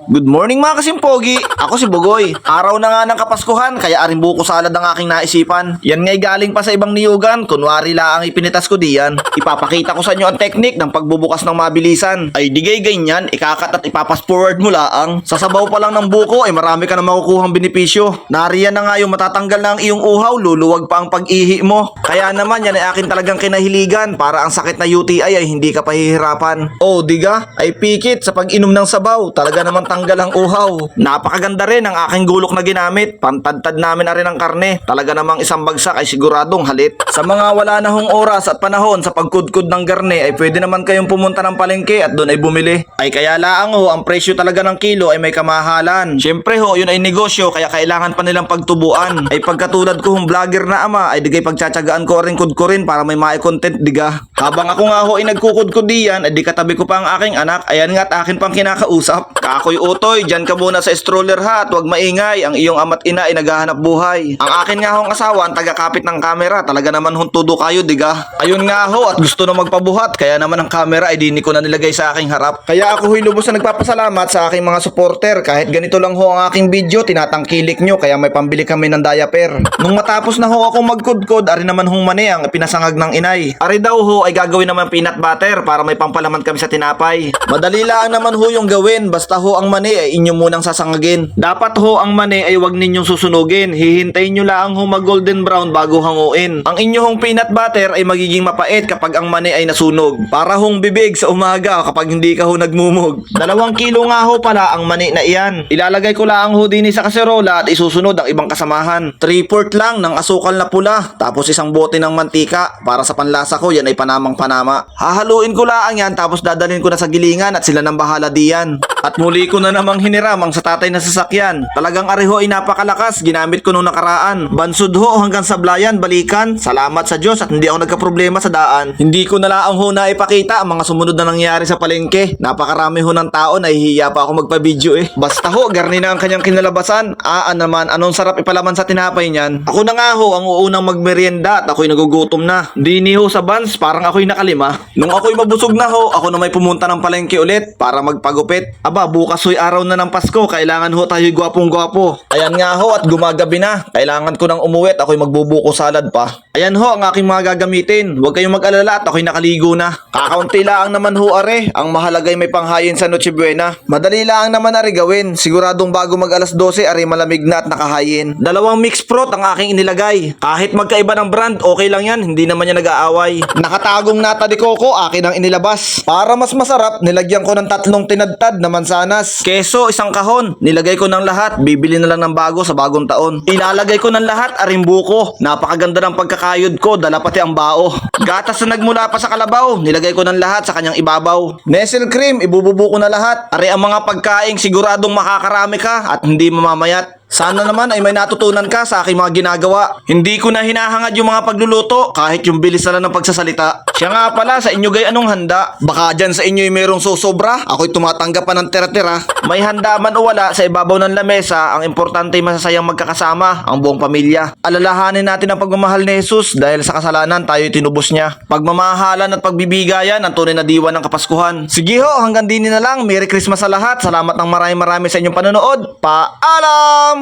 Good morning mga kasimpogi! Ako si Bugoy. Araw na nga ng Kapaskuhan, kaya aring buko salad ang aking naisipan. Yan nga'y galing pa sa ibang niyugan, kunwari lang ang ipinitas ko diyan. Ipapakita ko sa inyo ang teknik ng pagbubukas ng mabilisan. Ay digay ganyan, ikakat at ipapas forward mo laang. Sa sabaw pa lang ng buko ay marami ka na makukuhang benepisyo. Nariyan na nga yung matatanggal na ang iyong uhaw, luluwag pa ang pag-ihi mo. Kaya naman yan ay akin talagang kinahiligan para ang sakit na UTI ay hindi ka pahihirapan. Oh, diga, ay pikit sa pag-inom ng sabaw. Talaga naman tanggal ang uhaw. Napakaganda rin ang aking gulok na ginamit. Pantadtad namin na rin ang karne. Talaga namang isang bagsak ay siguradong halit. Sa mga wala na hong oras at panahon sa pagkudkud ng garne ay pwede naman kayong pumunta ng palengke at doon ay bumili. Ay kaya laang ho, ang presyo talaga ng kilo ay may kamahalan. Syempre ho, yun ay negosyo kaya kailangan pa nilang pagtubuan. Ay pagkatulad ko hong vlogger na ama ay digay pagtsatsagaan ko rin kudkurin para may content diga. Habang ako nga ho ay nagkukudkud diyan ay di katabi ko pa ang aking anak. Ayan nga at akin pang kinakausap. Kakoy utoy, dyan ka muna sa stroller ha at huwag maingay. Ang iyong ama't ina ay naghahanap buhay. Ang akin nga hong asawa ang tagakapit ng camera. Talaga naman hong tudo kayo diga. Ayun nga ho at gusto na magpabuhat. Kaya naman ang camera ay dini ko na nilagay sa aking harap. Kaya ako ho'y lubos na nagpapasalamat sa aking mga supporter. Kahit ganito lang ho ang aking video, tinatangkilik nyo. Kaya may pambili kami ng diaper. Nung matapos na ho akong magkudkod, ari naman hong mani ang pinasangag ng inay. Ari daw ho ay gagawin naman peanut butter para may pampalaman kami sa tinapay. Madali lang naman ho yung gawin. Basta ho ang mani ay inyo munang sasangagin. Dapat ho ang mani ay wag ninyong susunugin. Hihintayin nyo lang ho mag golden brown bago hanguin. Ang inyong peanut butter ay magiging mapait kapag ang mani ay nasunog. Para hong bibig sa umaga kapag hindi ka ho nagmumog. 2 kilo nga ho pala ang mani na iyan. Ilalagay ko lang ho din sa kaserola at isusunod ang ibang kasamahan. 3/4 lang ng asukal na pula. Tapos isang bote ng mantika. Para sa panlasa ko yan ay panamang panama. Hahaluin ko lang yan tapos dadalhin ko na sa gilingan at sila nang bahala diyan. At muli ko na namang hiniram ang sa tatay na sasakyan. Talagang areho ay napakalakas. Ginamit ko nung nakaraan. Bansud ho hanggang sa Sablayan, balikan. Salamat sa Diyos at hindi ako nagkaproblema sa daan. Hindi ko na lang ho na ipakita ang mga sumunod na nangyari sa palengke. Napakarami ho ng tao, nahihiya pa ako magpa-video eh. Basta ho, garni na ang kanyang kinalabasan. Naman, anong sarap ipalaman sa tinapay niyan. Ako na nga ho ang uunang magmerienda at ako'y nagugutom na. Dini ho sa Vans, parang ako'y nakalima. Nung ako'y mabusog na ho, ako na may pumunta ng palengke ulit para magpagupit. Aba, bukas ho'y araw na ng Pasko, kailangan ho tayo'y gwapong-gwapo. Ayan nga ho at gumagabi na. Kailangan ko nang umuwi at ako'y magbubuko salad pa. Ayan ho ang aking mga gagamitin. Huwag kayong mag-alala at ako'y nakaligo na. Kakaunti lang naman ho are. Ang mahalagay may panghayin sa Noche Buena. Madali lang naman are gawin. Siguradong bago mag alas 12 are malamig na at nakahayin. 2 mixed fruit ang aking inilagay. Kahit magkaiba ng brand, okay lang yan. Hindi naman yan nag-aaway. Nakatagong nata de coco, akin ang inilabas. Para mas masarap, nilagyan ko ng 3 tinadtad na mansanas. Keso, 1 kahon. Nilagay ko ng lahat. Bibili na lang ng bago sa bagong taon. Ilalagay ko ng lahat, arimbuko. Napakaganda ng pagkakayod ko, dala pati ang bao. Gatas na nagmula pa sa kalabaw, nilagay ko ng lahat sa kanyang ibabaw. Nestle cream, ibububo ko na lahat. Ari ang mga pagkaing siguradong makakarami ka at hindi mamamayat. Sana naman ay may natutunan ka sa aking mga ginagawa. Hindi ko na hinahangad yung mga pagluluto kahit yung bilis na lang ng pagsasalita. Siya nga pala, sa inyo gay anong handa? Baka dyan sa inyo yung merong sosobra, ako'y tumatanggap pa ng tira-tira. May handa man o wala sa ibabaw ng lamesa, ang importante masasayang magkakasama ang buong pamilya. Alalahanin natin ang pagmamahal ni Jesus dahil sa kasalanan tayo'y tinubos niya. Pagmamahalan at pagbibigayan ang tunay na diwa ng Kapaskuhan. Sige ho, hanggang din na lang. Merry Christmas sa lahat. Salamat ng marami sa inyong panonood. Paalam!